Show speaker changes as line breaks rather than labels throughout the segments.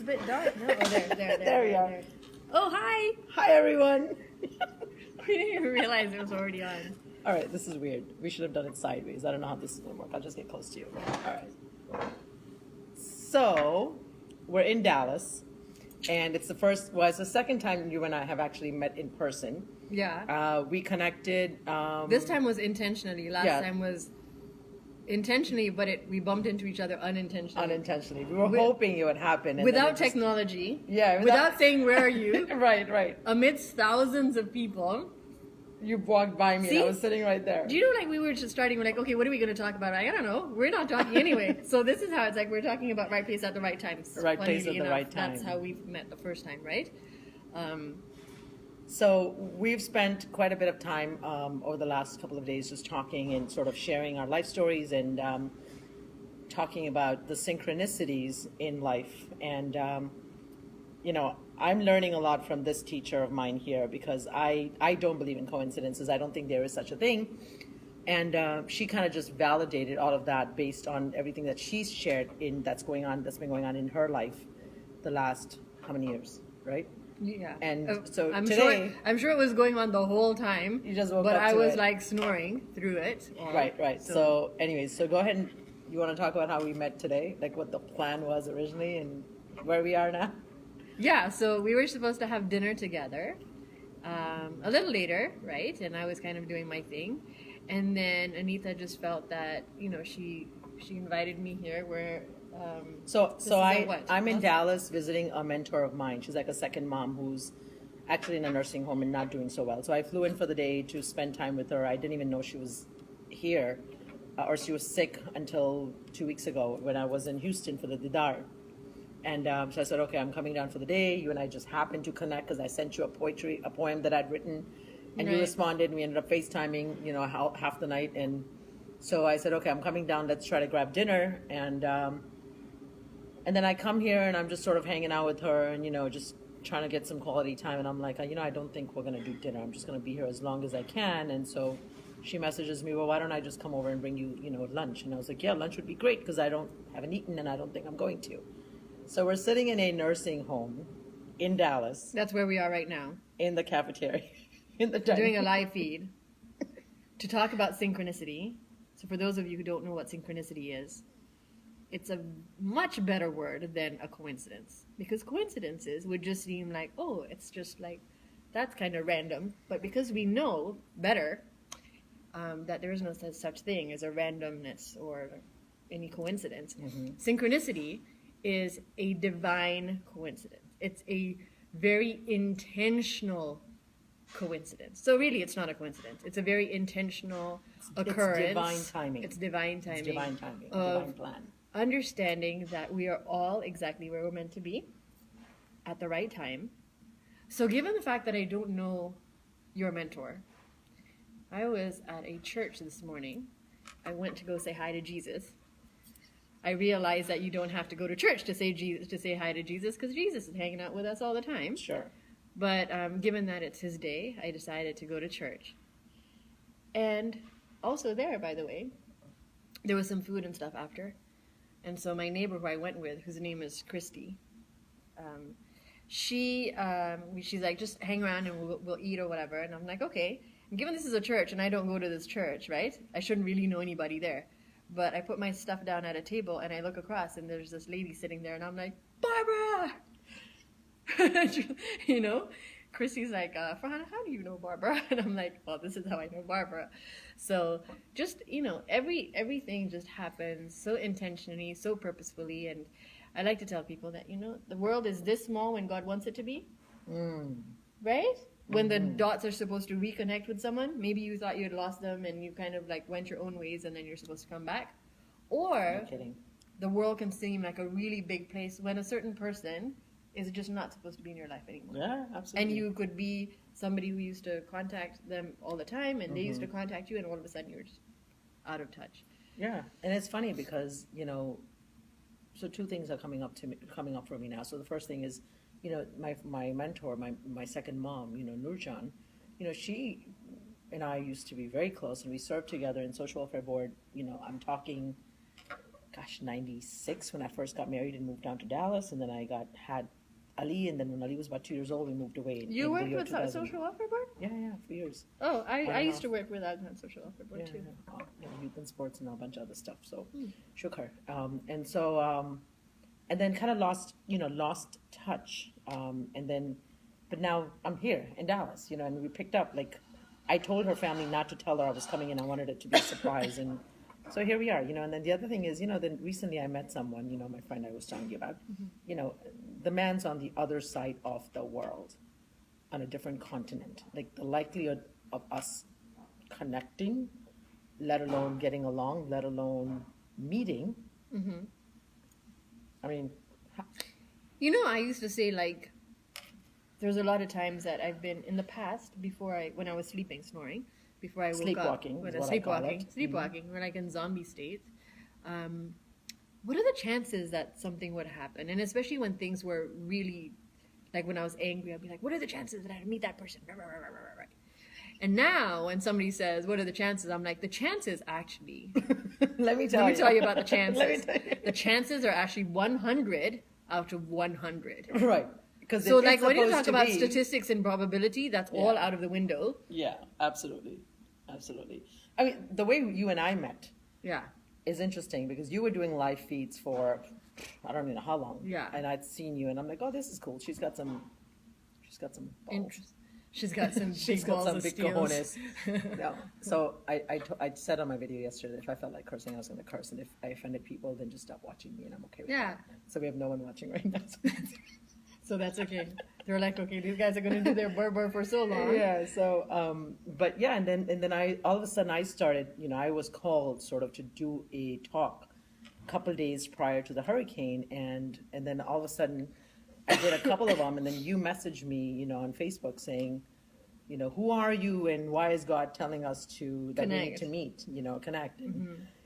It's a bit dark. No, oh, there.
There we are.
There. Oh, hi.
Hi, everyone.
We didn't even realize it was already on.
All right, this is weird. We should have done it sideways. I don't know how this is going to work. I'll just get close to you. All right. So, we're in Dallas, and it's the second time you and I have actually met in person.
Yeah.
We connected.
This time was intentionally. Last
yeah.
time was intentionally, but we bumped into each other unintentionally.
Unintentionally. We were hoping it would happen. And
without technology.
Yeah.
Without saying, where are you?
Right.
Amidst thousands of people.
You walked by me.
See?
And I was sitting right there.
Do you know, like, we were just starting, we're like, okay, what are we going to talk about? I don't know. We're not talking anyway. So this is how it's like we're talking about right place at the right time.
Right place at the right time.
That's how we met the first time, right?
So we've spent quite a bit of time over the last couple of days just talking and sort of sharing our life stories and talking about the synchronicities in life. And, I'm learning a lot from this teacher of mine here because I don't believe in coincidences. I don't think there is such a thing. And she kind of just validated all of that based on everything that she's shared that's been going on in her life the last how many years, right?
Yeah.
And so
I'm
today...
I'm sure it was going on the whole time.
You just woke
but
up to
I was
it.
like snoring through it.
Right. So anyways, so go ahead and you want to talk about how we met today? Like what the plan was originally and where we are now?
Yeah, so we were supposed to have dinner together a little later, right? And I was kind of doing my thing. And then Anita just felt that, she invited me here where... I'm in Dallas visiting a mentor of mine. She's like a second mom who's actually in a nursing home and not doing so well. So I flew in for the day to spend time with her. I didn't even know she was here or she was sick until 2 weeks ago when I was in Houston for the Didar. And so I said, okay, I'm coming down for the day. You and I just happened to connect because I sent you a poem that I'd written, and you responded. And we ended up FaceTiming, half the night. And so I said, okay, I'm coming down. Let's try to grab dinner. And then I come here and I'm just sort of hanging out with her and just trying to get some quality time. And I'm like, I don't think we're gonna do dinner. I'm just gonna be here as long as I can. And so she messages me, well, why don't I just come over and bring you, lunch? And I was like, yeah, lunch would be great because I haven't eaten and I don't think I'm going to. So we're sitting in a nursing home in Dallas. That's where we are right now.
In the cafeteria.
Doing a live feed to talk about synchronicity. So for those of you who don't know what synchronicity is, it's a much better word than a coincidence. Because coincidences would just seem like, oh, it's just like, that's kind of random. But because we know better that there is no such thing as a randomness or any coincidence, synchronicity is a divine coincidence. It's a very intentional coincidence. So really, it's not a coincidence. It's a very intentional occurrence.
It's divine timing.
It's divine timing.
It's divine timing. Divine plan.
Understanding that we are all exactly where we're meant to be at the right time. So given the fact that I don't know your mentor, I was at a church this morning. I went to go say hi to Jesus. I realized that you don't have to go to church to say hi to Jesus because Jesus is hanging out with us all the time.
Sure.
But given that it's his day, I decided to go to church. And also there, by the way, there was some food and stuff after. And so my neighbor who I went with, whose name is Christy, she's like, just hang around and we'll eat or whatever. And I'm like, okay. And given this is a church and I don't go to this church, right? I shouldn't really know anybody there. But I put my stuff down at a table and I look across and there's this lady sitting there and I'm like, Barbara! Chrissy's like, Farahana, how do you know Barbara? And I'm like, well, this is how I know Barbara. So just, everything just happens so intentionally, so purposefully. And I like to tell people that, the world is this small when God wants it to be. Right? When the dots are supposed to reconnect with someone, maybe you thought you had lost them and you kind of like went your own ways and then you're supposed to come back. Or the world can seem like a really big place when a certain person is just not supposed to be in your life anymore.
Yeah, absolutely.
And you could be somebody who used to contact them all the time and they used to contact you and all of a sudden you're just out of touch.
Yeah, and it's funny because, so two things are coming up for me now. So the first thing is, my mentor, my second mom, Nurjan, she and I used to be very close and we served together in social welfare board. I'm talking '96 when I first got married and moved down to Dallas, and then had Ali, and then when Ali was about 2 years old, we moved away.
You worked with Social Welfare Board?
Yeah, for years.
Oh, I used to work with Adnan Social Welfare Board too.
Youth and sports and a bunch of other stuff. So shook her, and so and then kind of lost touch, and then, but now I'm here in Dallas, and we picked up. Like, I told her family not to tell her I was coming in. I wanted it to be a surprise, and so here we are, and then the other thing is, then recently I met someone, my friend I was telling you about, the man's on the other side of the world, on a different continent. Like, the likelihood of us connecting, let alone getting along, let alone meeting. I mean,
I used to say, like, there's a lot of times that I've been in the past when I was snoring, before I woke
sleepwalking
up. Sleepwalking, we're like in zombie state. What are the chances that something would happen? And especially when things were really, like when I was angry, I'd be like, what are the chances that I'd meet that person? And now when somebody says, what are the chances? I'm like, the chances actually.
Let me tell
you about the chances. The chances are actually 100 out of 100.
Right.
So, like, when you talk about statistics and probability, that's all out of the window.
Yeah, absolutely. I mean, the way you and I met is interesting, because you were doing live feeds for, I don't even know how long.
Yeah.
And I'd seen you, and I'm like, oh, this is cool. She's got some balls.
She's got some
She's
big
got
balls
some
of
big
steel.
cojones. No. So I said on my video yesterday that if I felt like cursing, I was going to curse. And if I offended people, then just stop watching me, and I'm okay with that. So we have no one watching right now.
So that's okay. They're like, okay, these guys are going to do their burr for so long.
Yeah. So, but yeah, and then I all of a sudden I started. I was called sort of to do a talk a couple of days prior to the hurricane, and then all of a sudden I did a couple of them, and then you messaged me, on Facebook saying, who are you and why is God telling us that we need to meet, connect.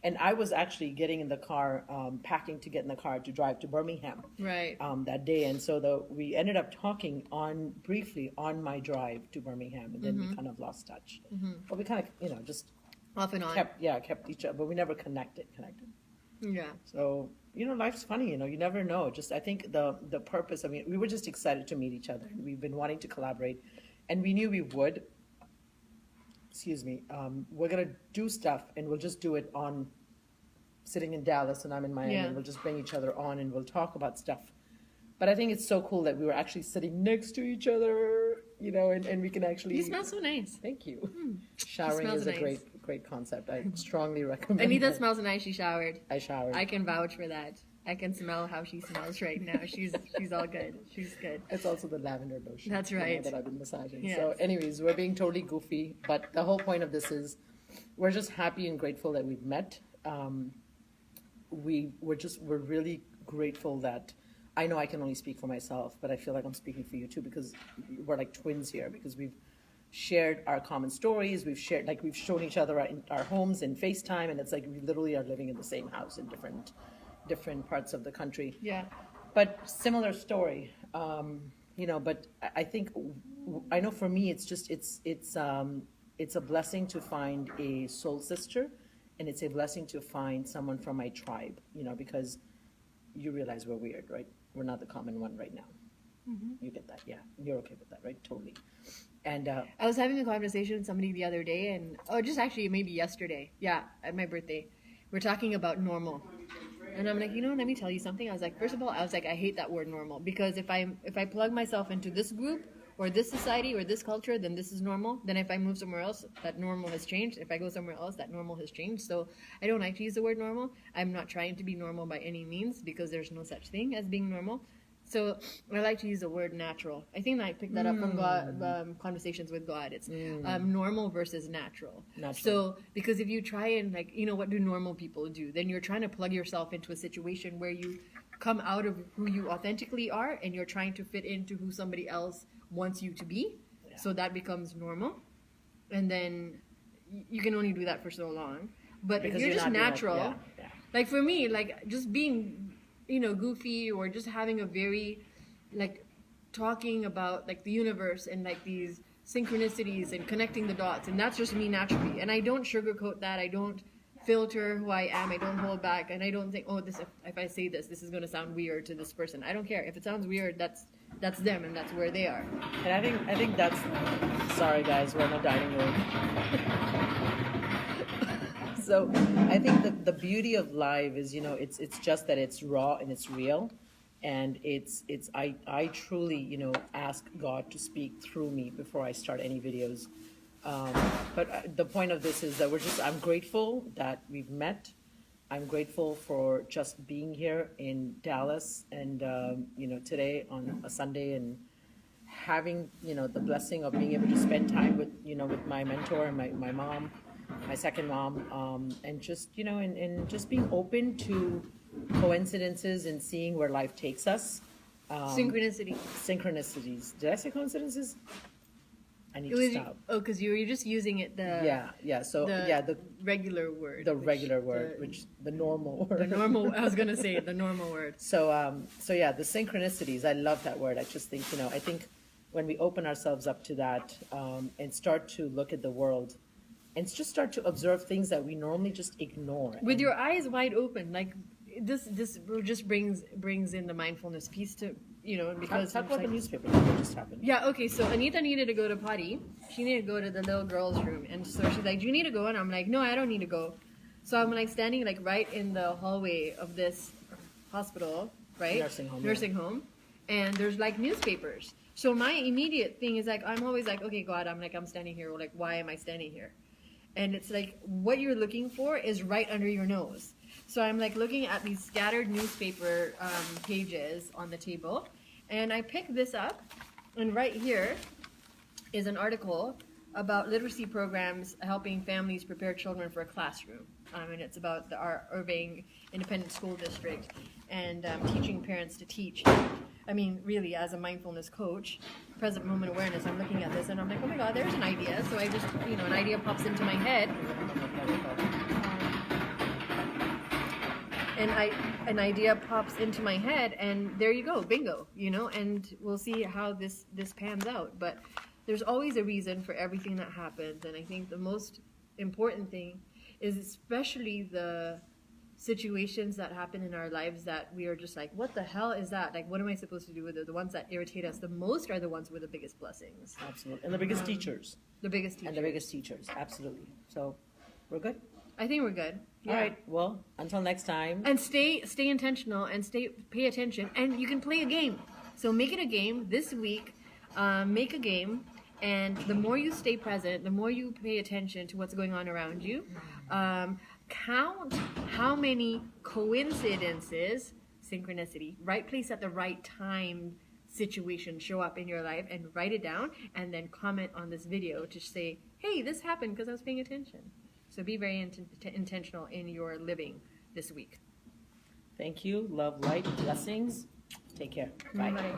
And I was actually getting in the car, packing to get in the car to drive to Birmingham.
Right.
That day. And so we ended up talking briefly on my drive to Birmingham, and then we kind of lost touch. But we kind of, just
off and on.
Kept each other, but we never connected.
Yeah.
So, life's funny, you never know. Just, I think the purpose, we were just excited to meet each other, and we've been wanting to collaborate, and we knew we would. Excuse me, we're going to do stuff, and we'll just do it on sitting in Dallas and I'm in Miami, and we'll just bring each other on and we'll talk about stuff. But I think it's so cool that we were actually sitting next to each other, and we can actually...
You smell so nice.
Thank you. Showering is a great concept. I strongly recommend
Anita
it.
smells nice. She showered.
I showered.
I can vouch for that. I can smell how she smells right now. She's all good. She's good.
It's also the lavender lotion.
That's right.
That I've been massaging.
Yes.
So anyways, we're being totally goofy, but the whole point of this is we're just happy and grateful that we've met. We're really grateful that, I know I can only speak for myself, but I feel like I'm speaking for you too, because we're like twins here, because we've shared our common stories. We've shown each other our homes in FaceTime, and it's like we literally are living in the same house in different parts of the country.
Yeah.
But similar story, but I think, I know for me, it's a blessing to find a soul sister, and it's a blessing to find someone from my tribe, because you realize we're weird, right? We're not the common one right now. You get that? Yeah. You're okay with that, right? Totally. And
I was having a conversation with somebody the other day, and just actually maybe yesterday. Yeah, at my birthday. We're talking about normal. And I'm like, let me tell you something. I was like, first of all, I hate that word normal, because if I plug myself into this group or this society or this culture, then this is normal. Then if I move somewhere else, that normal has changed. If I go somewhere else, that normal has changed. So I don't like to use the word normal. I'm not trying to be normal by any means, because there's no such thing as being normal. So I like to use the word natural. I think I picked that up from God, conversations with God. It's normal versus natural. So because if you try and what do normal people do? Then you're trying to plug yourself into a situation where you come out of who you authentically are, and you're trying to fit into who somebody else wants you to be. Yeah. So that becomes normal. And then you can only do that for so long. But because if you're just natural, like for me, like just being goofy, or just having a very, talking about, the universe and, these synchronicities and connecting the dots. And that's just me naturally. And I don't sugarcoat that. I filter who I am. I don't hold back, and I don't think, oh, this if I say this is going to sound weird to this person. I don't care if it sounds weird. That's them, and that's where they are.
And I think that's. Sorry, guys, we're in the dining room. So I think the beauty of live is, you know, it's just that it's raw and it's real, and I truly, you know, ask God to speak through me before I start any videos. But the point of this is that I'm grateful that we've met. I'm grateful for just being here in Dallas and, you know, today on a Sunday, and having, you know, the blessing of being able to spend time with, you know, with my mentor and my mom, my second mom, and just, you know, and just being open to coincidences and seeing where life takes us. Synchronicities. Did I say coincidences? I need to stop.
Oh, because you're just using it
yeah. So the
regular word.
Which the normal word.
The normal. I was gonna say the normal word.
So yeah, the synchronicities. I love that word. I just think, you know, I think when we open ourselves up to that, and start to look at the world, and just start to observe things that we normally just ignore.
With your eyes wide open, like this just brings in the mindfulness piece to, you know, because
talk about the newspaper that just happened.
Yeah, okay, so Anita needed to go to potty. She needed to go to the little girl's room, and so she's like, do you need to go? And I'm like, no, I don't need to go. So I'm like standing like right in the hallway of this hospital, right? Nursing home. And there's like newspapers. So my immediate thing is like, I'm always like, okay, God, I'm standing here. Like, why am I standing here? And it's like, what you're looking for is right under your nose. So I'm like looking at these scattered newspaper pages on the table, and I pick this up, and right here is an article about literacy programs helping families prepare children for a classroom. And it's about our Irving Independent School District and teaching parents to teach. I mean, really, as a mindfulness coach, present moment awareness, I'm looking at this and I'm like, oh my God, there's an idea. So I just, you know, an idea pops into my head. And an idea pops into my head, and there you go, bingo, you know, and we'll see how this pans out. But there's always a reason for everything that happens, and I think the most important thing is especially the situations that happen in our lives that we are just like, what the hell is that? Like, what am I supposed to do with it? The ones that irritate us the most are the ones with the biggest blessings.
Absolutely. And the biggest teachers.
The biggest teachers.
And the biggest teachers, absolutely. So, we're good?
I think we're good. Yeah.
All right. Well, until next time.
And stay intentional and pay attention. And you can play a game. So make it a game this week. Make a game. And the more you stay present, the more you pay attention to what's going on around you. Count how many coincidences, synchronicity, right place at the right time situation show up in your life, and write it down, and then comment on this video to say, hey, this happened because I was paying attention. So be very intentional in your living this week.
Thank you. Love, light, blessings. Take care. Bye.
Bye.